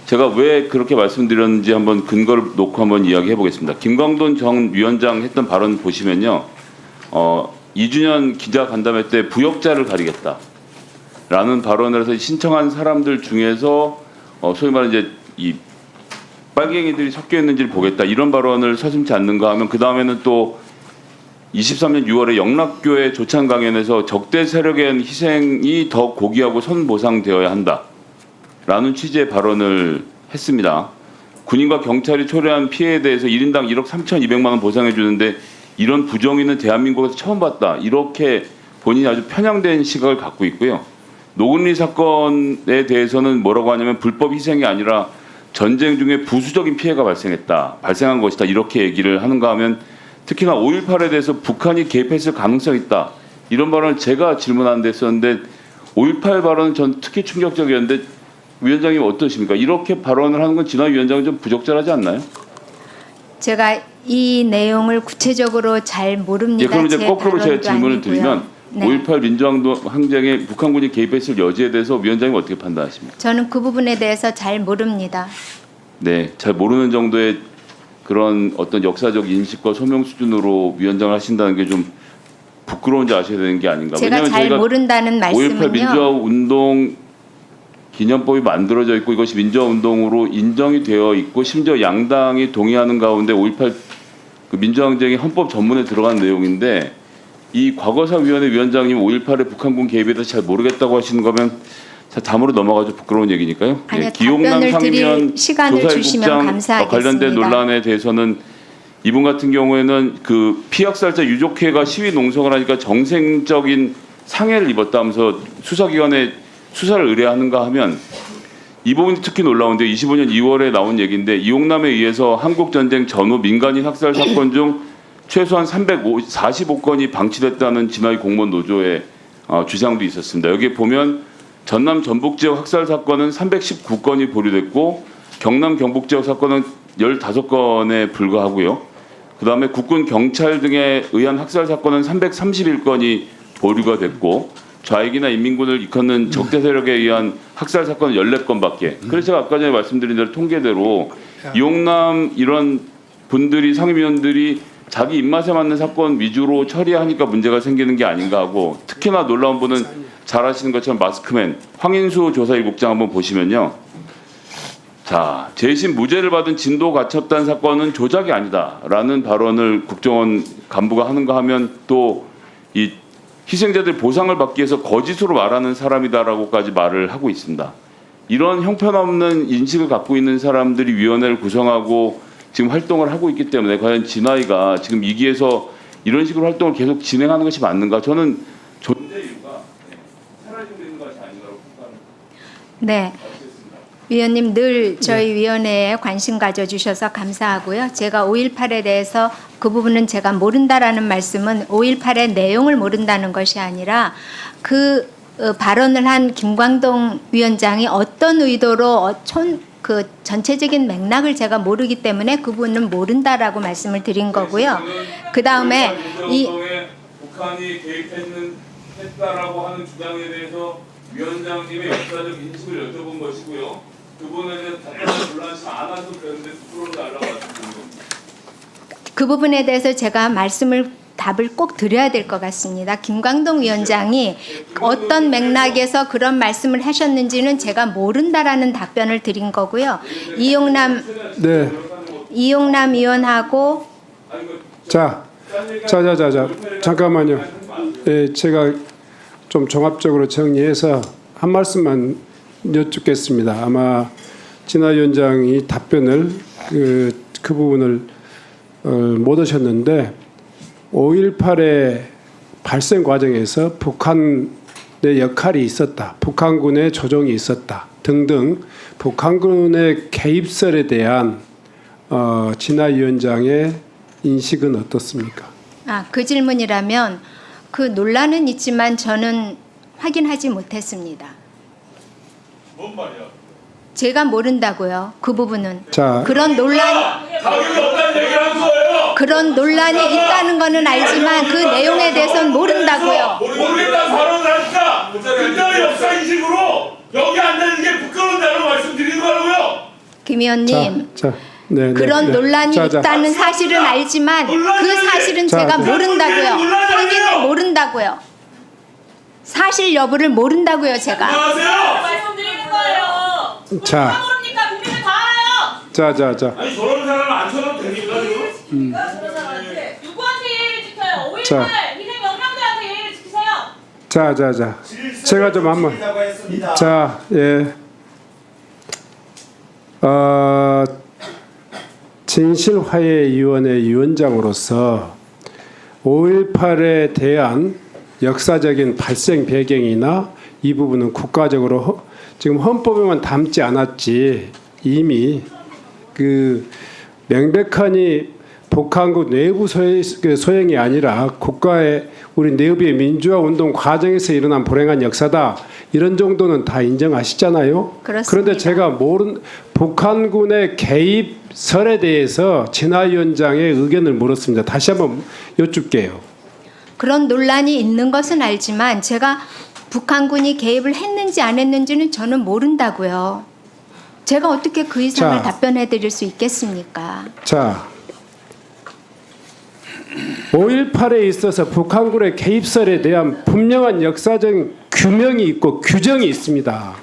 제가 왜 그렇게 말씀드렸는지 한번 근거를 놓고 한번 이야기해 보겠습니다. 김광돈 전 위원장 했던 발언 보시면요. 2주년 기자간담회 때 부역자를 가리겠다라는 발언을 해서 신청한 사람들 중에서 소위 말하는 이제 이 빨갱이들이 섞여 있는지를 보겠다 이런 발언을 서슴지 않는가 하면 그 다음에는 또 23년 6월에 영락교회 조찬 강연에서 적대 세력에 의한 희생이 더 고귀하고 선보상되어야 한다라는 취지의 발언을 했습니다. 군인과 경찰이 초래한 피해에 대해서 1인당 1억 3,200만 원 보상해 주는데 이런 부정의는 대한민국에서 처음 봤다. 이렇게 본인이 아주 편향된 시각을 갖고 있고요. 노근리 사건에 대해서는 뭐라고 하냐면 불법 희생이 아니라 전쟁 중에 부수적인 피해가 발생한 것이다. 이렇게 얘기를 하는가 하면 특히나 5.18에 대해서 북한이 개입했을 가능성이 있다. 이런 발언을 제가 질문한 데 했었는데 5.18 발언은 전 특히 충격적이었는데 위원장님 어떠십니까? 이렇게 발언을 하는 건 진화 위원장은 좀 부적절하지 않나요? 제가 이 내용을 구체적으로 잘 모릅니다. 예, 그럼 이제 거꾸로 제가 질문을 아니고요. 드리면 네. 5.18 민주항쟁에 북한군이 개입했을 여지에 대해서 위원장님 어떻게 판단하십니까? 저는 그 부분에 대해서 잘 모릅니다. 네, 잘 모르는 정도의 그런 어떤 역사적 인식과 소명 수준으로 위원장을 하신다는 게 좀 부끄러운지 아셔야 되는 게 아닌가. 제가 왜냐하면 잘 저희가 모른다는 5.18 민주화 말씀은요. 운동 기념법이 만들어져 있고 이것이 민주화 운동으로 인정이 되어 있고 심지어 양당이 동의하는 가운데 5.18 그 민주항쟁이 헌법 전문에 들어간 내용인데 이 과거사위원회 위원장님 5.18에 북한군 개입에 대해서 잘 모르겠다고 하시는 거면 다음으로 넘어가죠. 부끄러운 얘기니까요. 아니요, 기용남 답변을 상임위원 드릴 시간을 주시면 감사하겠습니다. 관련된 논란에 대해서는 이분 같은 경우에는 그 피학살자 유족회가 시위 농성을 하니까 정생적인 상해를 입었다면서 수사기관에 수사를 의뢰하는가 하면 이 부분이 특히 놀라운데 25년 2월에 나온 얘기인데 이용남에 의해서 한국전쟁 전후 민간인 학살 사건 중 최소한 345건이 방치됐다는 진화위 공무원 노조의 주장도 있었습니다. 여기 보면 전남 전북 지역 학살 사건은 319건이 보류됐고 경남 경북 지역 사건은 15건에 불과하고요. 그다음에 국군 경찰 등에 의한 학살 사건은 331건이 보류가 됐고 좌익이나 인민군을 일컫는 적대 세력에 의한 학살 사건은 14건밖에. 그래서 제가 아까 전에 말씀드린 대로 통계대로 이용남 이런 분들이 상임위원들이 자기 입맛에 맞는 사건 위주로 처리하니까 문제가 생기는 게 아닌가 하고 특히나 놀라운 분은 잘 아시는 것처럼 마스크맨 황인수 조사일국장 한번 보시면요. 자, 재심 무죄를 받은 진도 가첩단 사건은 조작이 아니다라는 발언을 국정원 간부가 하는가 하면 또 이 희생자들 보상을 받기 위해서 거짓으로 말하는 사람이다라고까지 말을 하고 있습니다. 이런 형편없는 인식을 갖고 있는 사람들이 위원회를 구성하고 지금 활동을 하고 있기 때문에 과연 진화위가 지금 이기에서 이런 식으로 활동을 계속 진행하는 것이 맞는가? 저는 존재 이유가 사라지고 있는 것이 아닌가라고 생각합니다. 네. 위원님 늘 저희 위원회에 관심 가져주셔서 감사하고요. 제가 5.18에 대해서 그 부분은 제가 모른다라는 말씀은 5.18의 내용을 모른다는 것이 아니라 그 발언을 한 김광동 위원장이 어떤 의도로 그 전체적인 맥락을 제가 모르기 때문에 그 부분은 모른다라고 말씀을 드린 거고요. 그 다음에 이 북한이 개입했다라고 하는 주장에 대해서 위원장님의 역사적 인식을 여쭤본 것이고요. 그분에 대해서 답변을 불란치 않아서 그런데 부끄러워 달라고 말씀드립니다. 그 부분에 대해서 제가 답을 꼭 드려야 될 것 같습니다. 김광동 위원장이 어떤 맥락에서 그런 말씀을 하셨는지는 제가 모른다라는 답변을 드린 거고요. 이용남 의원하고 잠깐만요. 네, 제가 좀 종합적으로 정리해서 한 말씀만 여쭙겠습니다. 아마 진화 위원장이 답변을 그 부분을 못 하셨는데 5.18의 발생 과정에서 북한의 역할이 있었다, 북한군의 조종이 있었다 등등 북한군의 개입설에 대한 진화 위원장의 인식은 어떻습니까? 그 질문이라면 그 논란은 있지만 저는 확인하지 못했습니다. 뭔 말이야? 제가 모른다고요. 그 부분은. 자, 그런 논란이 있다는 거는 알지만 그 내용에 대해서는 모른다고요. 모르겠다는 발언을 하니까 그때의 역사 인식으로 여기 앉는 게 부끄러운다고 말씀드리는 거라고요. 김 의원님. 네, 그런 네. 논란이 자. 있다는 사실은 알지만 그 사실은 자, 제가 자. 모른다고요. 확인을 모른다고요. 사실 여부를 모른다고요, 제가. 말씀드리는 거예요. 자. 누가 모릅니까? 국민들 다 알아요. 자. 아니 저런 사람 안 쳐도 됩니까 지금? 누구한테 예의를 지켜요? 5.18 자. 희생 영령들한테 예의를 지키세요. 자. 제가 좀 한번. 자, 예. 진실화해위원회 위원장으로서 5.18에 대한 역사적인 발생 배경이나 이 부분은 국가적으로 지금 헌법에만 담지 않았지 이미 그 명백하니 북한국 내부 소행이 아니라 국가의 우리 내부의 민주화 운동 과정에서 일어난 불행한 역사다. 이런 정도는 다 인정하시잖아요. 그렇습니다. 그런데 제가 북한군의 개입설에 대해서 진화위원장의 의견을 물었습니다. 다시 한번 여쭙게요. 그런 논란이 있는 것은 알지만 제가 북한군이 개입을 했는지 안 했는지는 저는 모른다고요. 제가 어떻게 그 이상을 자. 답변해 드릴 수 있겠습니까? 자, 5.18에 있어서 북한군의 개입설에 대한 분명한 역사적 규명이 있고 규정이 있습니다.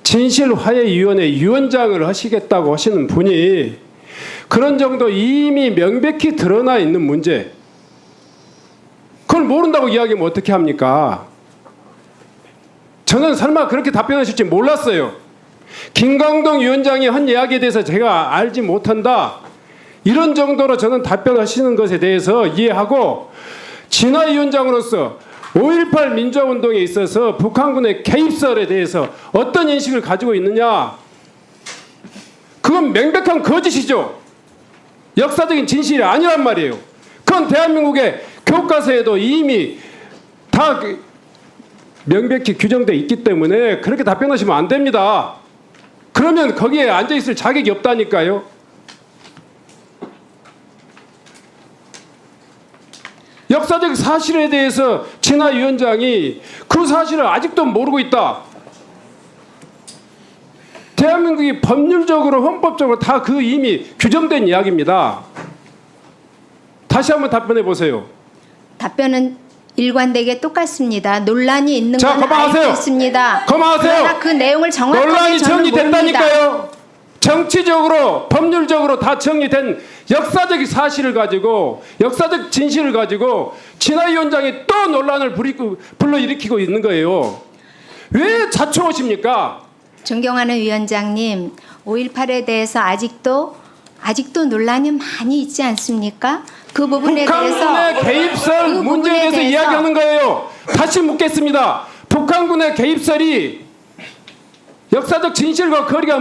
진실화해위원회 위원장을 하시겠다고 하시는 분이 그런 정도 이미 명백히 드러나 있는 문제, 그걸 모른다고 이야기하면 어떻게 합니까? 저는 설마 그렇게 답변하실지 몰랐어요. 김광동 위원장이 한 이야기에 대해서 제가 알지 못한다. 이런 정도로 저는 답변하시는 것에 대해서 이해하고, 진화위원장으로서 5.18 민주화운동에 있어서 북한군의 개입설에 대해서 어떤 인식을 가지고 있느냐. 그건 명백한 거짓이죠. 역사적인 진실이 아니란 말이에요. 그건 대한민국의 교과서에도 이미 다 명백히 규정되어 있기 때문에 그렇게 답변하시면 안 됩니다. 그러면 거기에 앉아있을 자격이 없다니까요. 역사적 사실에 대해서 진화위원장이 그 사실을 아직도 모르고 있다. 대한민국이 법률적으로 헌법적으로 다 그 이미 규정된 이야기입니다. 다시 한번 답변해 보세요. 답변은 일관되게 똑같습니다. 논란이 있는 자, 건 그만하세요. 알고 있습니다. 그만하세요. 그러나 그 내용을 정확하게 논란이 저는 모릅니다. 정리됐다니까요. 정치적으로 법률적으로 다 정리된 역사적 사실을 가지고, 역사적 진실을 가지고 진화위원장이 또 논란을 불러일으키고 있는 거예요. 왜 자초하십니까? 존경하는 위원장님, 5.18에 대해서 아직도 논란이 많이 있지 않습니까? 그 부분에 대해서 북한군의 개입설 그 문제에 부분에 대해서 이야기하는 거예요. 다시 묻겠습니다. 북한군의 개입설이 역사적 진실과 거리가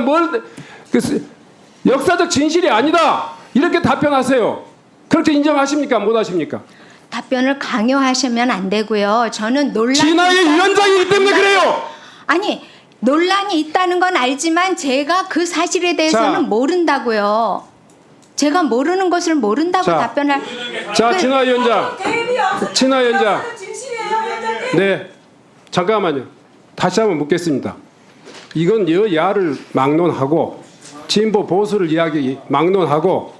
역사적 진실이 아니다. 이렇게 답변하세요. 그렇게 인정하십니까? 못 하십니까? 답변을 강요하시면 안 되고요. 저는 논란이 진화의 위원장이기 때문에 그래요. 아니, 논란이 있다는 건 알지만 제가 그 사실에 대해서는 자. 모른다고요. 제가 모르는 것을 모른다고 자. 답변할. 자, 진화위원장. 개입이 없어. 진화위원장. 진실이에요, 위원장님. 네, 잠깐만요. 다시 한번 묻겠습니다. 이건 여야를 막론하고 진보 보수를 막론하고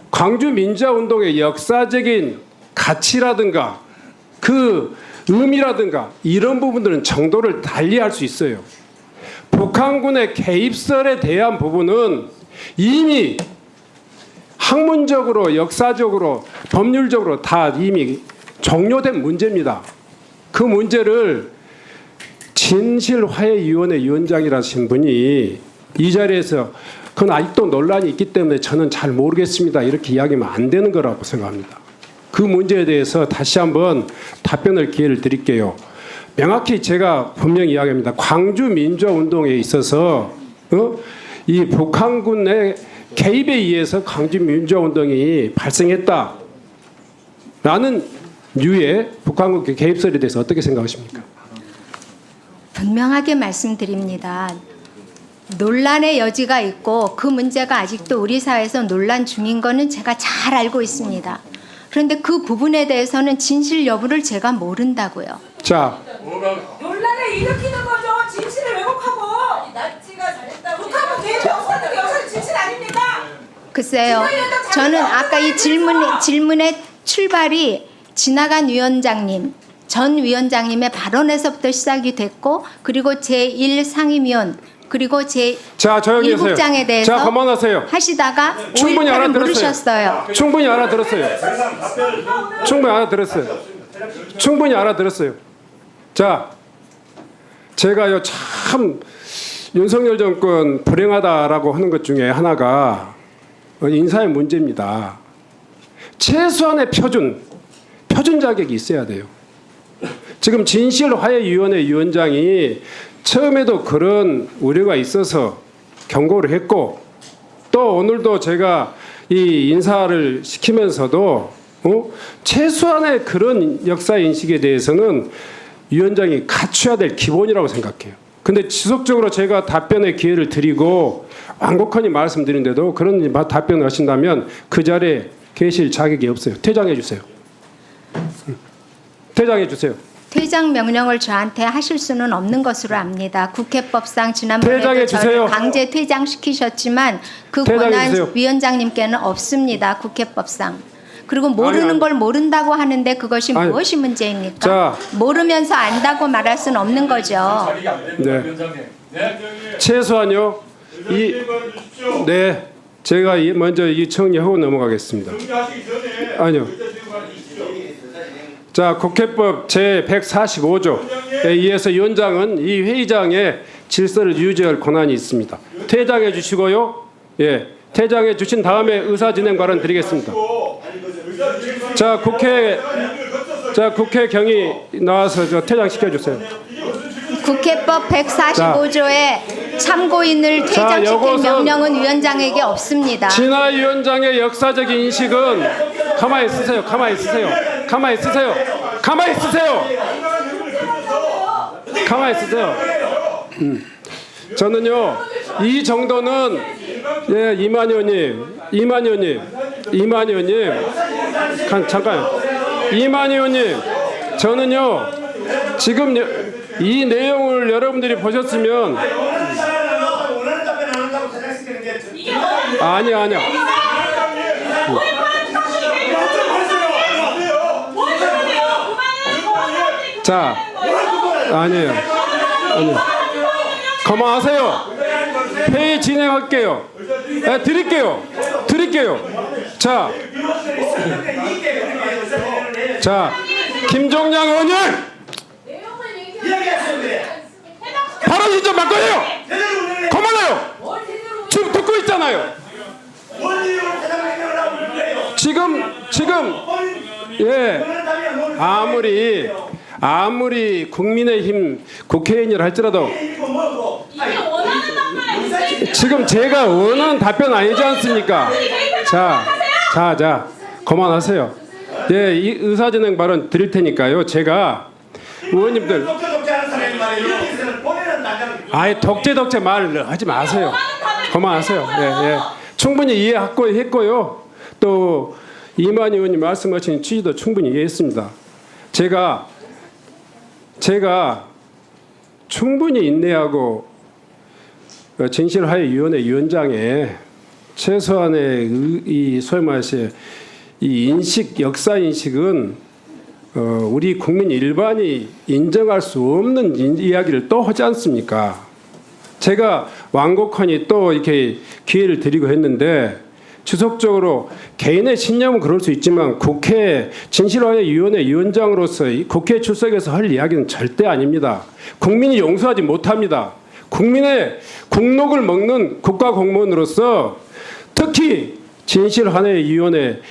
광주 민주화운동의 역사적인 가치라든가 그 의미라든가 이런 부분들은 정도를 달리할 수 있어요. 북한군의 개입설에 대한 부분은 이미 학문적으로, 역사적으로, 법률적으로 다 이미 종료된 문제입니다. 그 문제를 진실화해위원회 위원장이라신 분이 이 자리에서 그건 아직도 논란이 있기 때문에 저는 잘 모르겠습니다. 이렇게 이야기하면 안 되는 거라고 생각합니다. 그 문제에 대해서 다시 한번 답변을 기회를 드릴게요. 명확히 제가 분명히 이야기합니다. 광주 민주화운동에 있어서 이 북한군의 개입에 의해서 광주 민주화운동이 발생했다라는 류의 북한군 개입설에 대해서 어떻게 생각하십니까? 분명하게 말씀드립니다. 논란의 여지가 있고 그 문제가 아직도 우리 사회에서 논란 중인 거는 제가 잘 알고 있습니다. 그런데 그 부분에 대해서는 진실 여부를 제가 모른다고요. 자, 논란을 일으키는 거죠. 진실을 왜곡하고. 북한은 대표수사들 여성 진실 아닙니까? 글쎄요. 저는 아까 이 질문의 출발이 지나간 위원장님, 전 위원장님의 발언에서부터 시작이 됐고, 그리고 제1 상임위원, 그리고 자, 조용히 하세요. 제1국장에 대해서 자, 그만하세요. 하시다가 충분히 5.18을 알아들었어요. 물으셨어요. 충분히 알아들었어요. 충분히 알아들었어요. 충분히 알아들었어요. 자, 제가요 참 윤석열 정권 불행하다라고 하는 것 중에 하나가 인사의 문제입니다. 최소한의 표준 자격이 있어야 돼요. 지금 진실화해위원회 위원장이 처음에도 그런 우려가 있어서 경고를 했고, 또 오늘도 제가 이 인사를 시키면서도 최소한의 그런 역사 인식에 대해서는 위원장이 갖춰야 될 기본이라고 생각해요. 근데 지속적으로 제가 답변의 기회를 드리고 완곡하니 말씀드린데도 그런 답변을 하신다면 그 자리에 계실 자격이 없어요. 퇴장해 주세요. 퇴장해 주세요. 퇴장 명령을 저한테 하실 수는 없는 것으로 압니다. 국회법상 지난번에도 퇴장해 주세요. 저를 강제 퇴장시키셨지만 그 퇴장해 권한 주세요. 위원장님께는 없습니다. 국회법상. 그리고 모르는 아니. 걸 모른다고 하는데 그것이 아니. 무엇이 문제입니까? 자. 모르면서 안다고 말할 수는 없는 거죠. 네. 최소한요. 네. 제가 먼저 이 정리하고 넘어가겠습니다. 정리하시기 전에 아니요. 자, 국회법 제145조에 의해서 위원장은 이 회의장의 질서를 유지할 권한이 있습니다. 퇴장해 주시고요. 예. 퇴장해 주신 다음에 의사 진행 발언 드리겠습니다. 자, 국회 경위 나와서 저 퇴장시켜 주세요. 국회법 145조에 참고인을 자, 퇴장시킬 요것은 명령은 위원장에게 없습니다. 진화 위원장의 역사적 인식은 가만히 있으세요. 가만히 있으세요. 가만히 있으세요. 가만히 있으세요. 가만히 있으세요. 저는요 이 정도는 예 이만 의원님 잠깐 이만 의원님 저는요 지금 이 내용을 여러분들이 보셨으면 아니야 자 아니에요 그만하세요. 회의 진행할게요. 네, 드릴게요. 자, 김종량 의원님 발언 좀 바꿔요. 그만해요. 지금 듣고 있잖아요. 지금 예 아무리 국민의힘 국회의원이라 할지라도 지금 제가 원하는 답변 아니지 않습니까? 자, 그만하세요. 예, 이 의사진행 발언 드릴 테니까요. 제가 의원님들 아예 독재 말 하지 마세요. 그만하세요. 예. 충분히 이해했고요. 또 이만 의원님 말씀하신 취지도 충분히 이해했습니다. 제가 충분히 인내하고 진실화해위원회 위원장의 최소한의 이 소위 말해서 이 역사 인식은 우리 국민 일반이 인정할 수 없는 이야기를 또 하지 않습니까? 제가 완곡하니 또 이렇게 기회를 드리고 했는데 지속적으로 개인의 신념은 그럴 수 있지만 국회 진실화해위원회 위원장으로서 국회 출석해서 할 이야기는 절대 아닙니다. 국민이 용서하지 못합니다. 국민의 국록을 먹는 국가공무원으로서 특히 진실화해위원회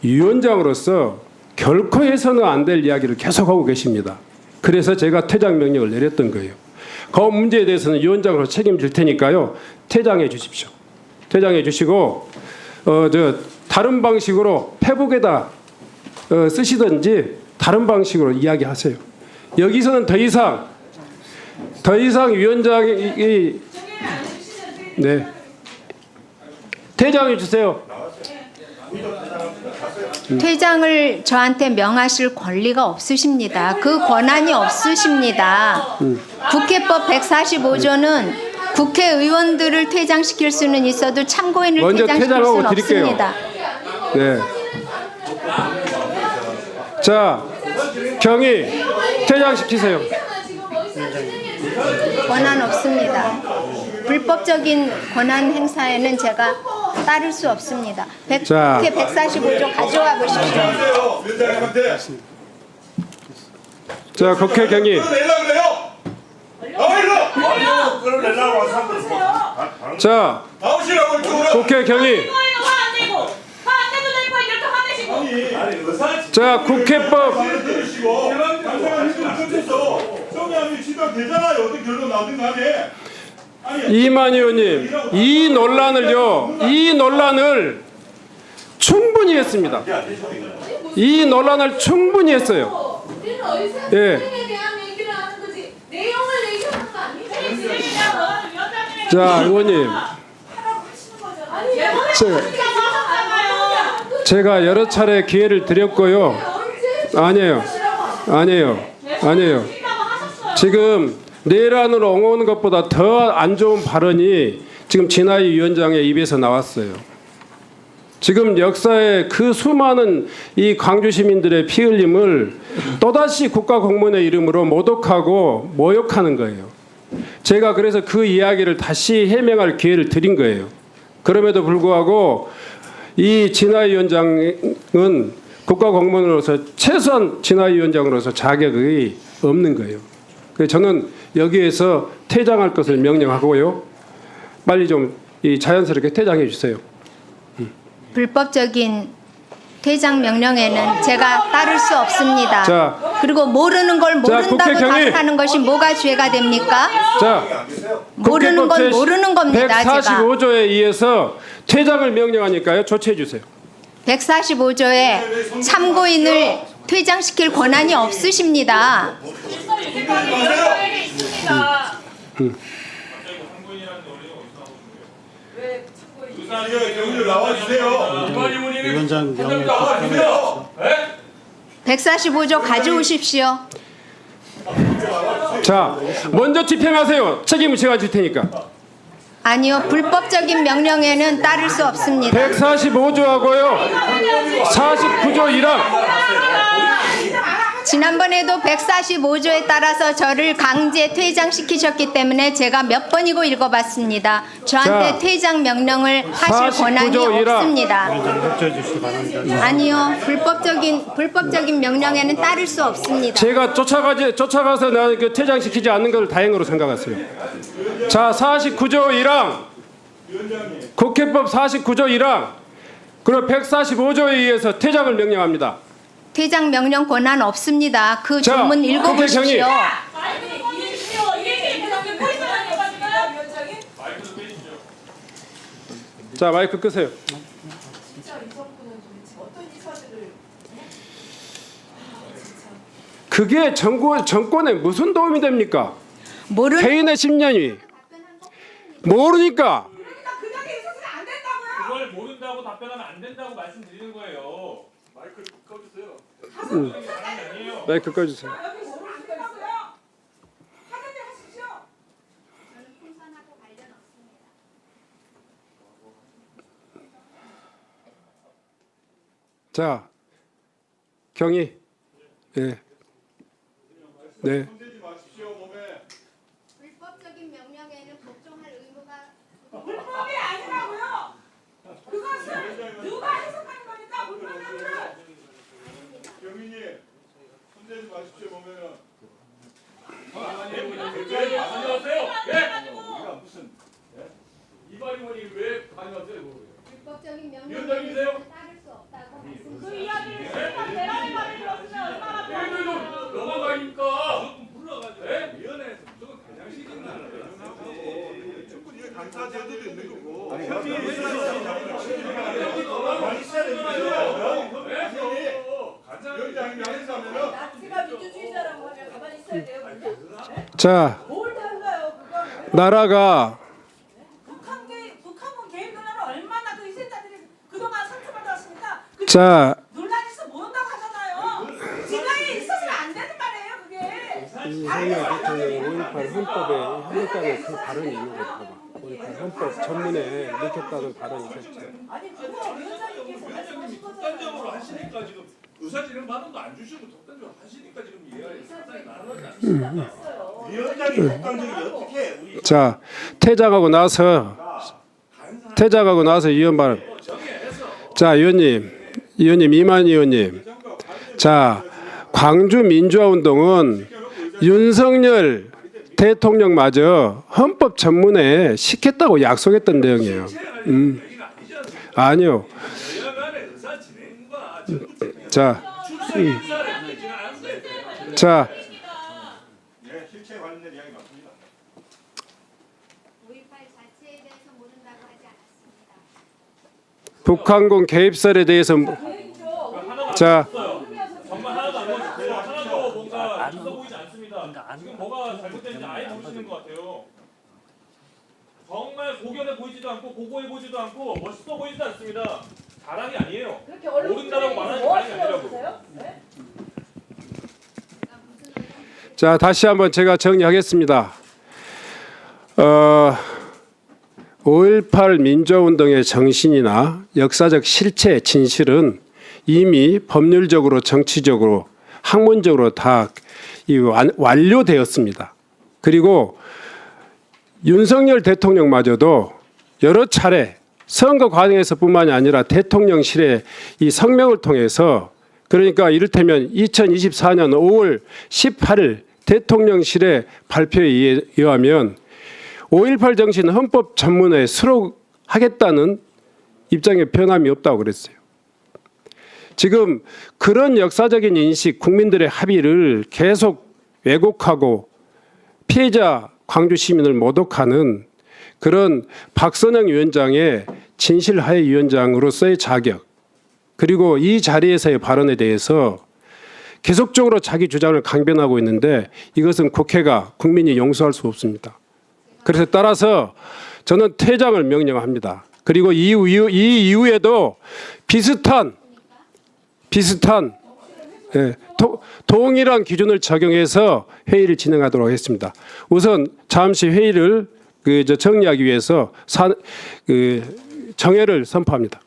위원장으로서 결코 해서는 안 될 이야기를 계속하고 계십니다. 그래서 제가 퇴장 명령을 내렸던 거예요. 그 문제에 대해서는 위원장으로 책임질 테니까요. 퇴장해 주십시오. 퇴장해 주시고 다른 방식으로 페북에다 쓰시든지 다른 방식으로 이야기하세요. 여기서는 더 이상 위원장이 네 퇴장해 주세요. 퇴장을 저한테 명하실 권리가 없으십니다. 그 권한이 없으십니다. 국회법 145조는 국회의원들을 퇴장시킬 수는 있어도 참고인을 먼저 퇴장시킬 퇴장하고 수는 드릴게요. 없습니다. 네. 자, 경위 퇴장시키세요. 권한 없습니다. 불법적인 권한 행사에는 제가 따를 수 없습니다. 자. 국회 145조 가져와 보십시오. 위원장님한테 자, 국회 경위. 끌어내려고 그래요. 나오시라고. 끌어내려고 왔어. 자, 나오시라고 이쪽으로. 국회 경위. 자, 국회법. 들으시고 당사가 힘을 끝에서 정리하면 지도 되잖아요. 어떤 결론 나든 간에. 이만 의원님, 이 논란을 충분히 했습니다. 이 논란을 충분히 했어요. 예. 자, 의원님. 제가 여러 차례 기회를 드렸고요. 아니에요. 지금 내란을 옹호하는 것보다 더 안 좋은 발언이 지금 진하이 위원장의 입에서 나왔어요. 지금 역사의 그 수많은 이 광주 시민들의 피 흘림을 또다시 국가 공무원의 이름으로 모독하고 모욕하는 거예요. 제가 그래서 그 이야기를 다시 해명할 기회를 드린 거예요. 그럼에도 불구하고 이 진하이 위원장은 국가 공무원으로서 최소한 진하이 위원장으로서 자격이 없는 거예요. 그래서 저는 여기에서 퇴장할 것을 명령하고요. 빨리 좀 이 자연스럽게 퇴장해 주세요. 불법적인 퇴장 명령에는 제가 따를 수 없습니다. 자, 그리고 모르는 걸 모른다고 국회 경위. 답하는 것이 뭐가 죄가 됩니까? 자, 모르는 건 모르는 겁니다. 제가 145조에 의해서 퇴장을 명령하니까요. 조치해 주세요. 145조에 참고인을 퇴장시킬 권한이 없으십니다. 경위를 나와주세요. 위원장 명예 나와주세요. 145조 가져오십시오. 자, 먼저 집행하세요. 책임을 제가 질 테니까. 아니요, 불법적인 명령에는 따를 수 없습니다. 145조하고요. 49조 1항. 지난번에도 145조에 따라서 저를 강제 퇴장시키셨기 때문에 제가 몇 번이고 읽어봤습니다. 저한테 자, 퇴장 명령을 하실 49조 권한이 1항. 없습니다. 협조해 주시기 바랍니다. 아니요, 불법적인 명령에는 따를 수 없습니다. 제가 쫓아가서 나는 그 퇴장시키지 않는 걸 다행으로 생각했어요. 자, 49조 1항. 국회법 49조 1항. 그리고 145조에 의해서 퇴장을 명령합니다. 퇴장 명령 권한 없습니다. 그 자, 조문 국회 읽어보십시오. 자, 마이크 끄세요. 그게 정권에 무슨 도움이 됩니까? 개인의 심년이 모르니까. 그냥 있어서는 안 된다고요. 그걸 모른다고 답변하면 안 된다고 말씀드리는 거예요. 마이크 꺼주세요. 마이크 꺼주세요. 여기 모르면 안 된다고요. 하는 일 하십시오. 자, 경위. 네. 네. 손대지 마십시오 몸에. 불법적인 명령에는 복종할 의무가 불법이 아니라고요. 그것은 누가 해석하는 거니까 불법이라고요. 경위님 손대지 마십시오 몸에는. 안녕하세요. 예? 우리가 무슨 이발이원이 왜 다녀왔어요? 불법적인 위원장님이세요? 명령에는 따를 수 없다고 말씀드립니다. 그 이야기를 실컷 대란의 말을 들었으면 얼마나 얘들도 넘어가니까 불러가지고 위원회에서 무조건 대장시키는 충분히 강사 제도도 있는 거고. 위원장님이 하면은 제가 민주주의자라고 하면 가만히 있어야 돼요. 자, 뭘 달라요 그거. 나라가 북한군 개입 논란을 얼마나 그 희생자들이 그동안 상처받았습니까? 그 자, 논란이 있어 모른다고 하잖아요. 진영이 있어서는 안 되는 말이에요 그게. 윤석열 대통령이 5.18 헌법에 했다는 그 발언이 있는 거죠. 5.18 헌법 전문에 넣겠다는 발언이 있었죠. 아니 그거 위원장님께서 말씀하신 거잖아요. 독단적으로 하시니까 지금 의사진행 반응도 안 주시고 독단적으로 하시니까 지금 이해가 상당히 나눠지 않습니다. 위원장이 독단적이 어떻게 우리 자, 퇴장하고 나서 의원 발언. 자, 의원님 이만 의원님. 자, 광주 민주화운동은 윤석열 대통령마저 헌법 전문에 시켰다고 약속했던 내용이에요. 아니요. 여야간의 의사진행과 자, 출생 인사를 하지는 않는데 자, 네, 실체 관련된 이야기 맞습니다. 5.18 자체에 대해서 모른다고 하지 않았습니다. 북한군 개입설에 대해서 자, 정말 하나도 안 보여주세요. 하나도 뭔가 있어 보이지 않습니다. 지금 뭐가 잘못됐는지 아예 모르시는 것 같아요. 정말 고견해 보이지도 않고 고고해 보이지도 않고 멋있어 보이지도 않습니다. 자랑이 아니에요. 그렇게 얼른 모른다라고 말하는 뭐 자랑이 아니라고. 하시려고 네? 자, 다시 한번 제가 정리하겠습니다. 5.18 민주화운동의 정신이나 역사적 실체, 진실은 이미 법률적으로, 정치적으로, 학문적으로 다 완료되었습니다. 그리고 윤석열 대통령마저도 여러 차례 선거 과정에서뿐만이 아니라 대통령실의 이 성명을 통해서, 그러니까 이를테면 2024년 5월 18일 대통령실의 발표에 의하면 5.18 정신 헌법 전문에 수록하겠다는 입장에 변함이 없다고 그랬어요. 지금 그런 역사적인 인식, 국민들의 합의를 계속 왜곡하고 피해자 광주 시민을 모독하는 그런 박선영 위원장의 진실화해위원장으로서의 자격, 그리고 이 자리에서의 발언에 대해서 계속적으로 자기 주장을 강변하고 있는데 이것은 국회가, 국민이 용서할 수 없습니다. 그래서 따라서 저는 퇴장을 명령합니다. 그리고 이 이후에도 비슷한 동일한 기준을 적용해서 회의를 진행하도록 하겠습니다. 우선 잠시 회의를 정리하기 위해서 정회를 선포합니다.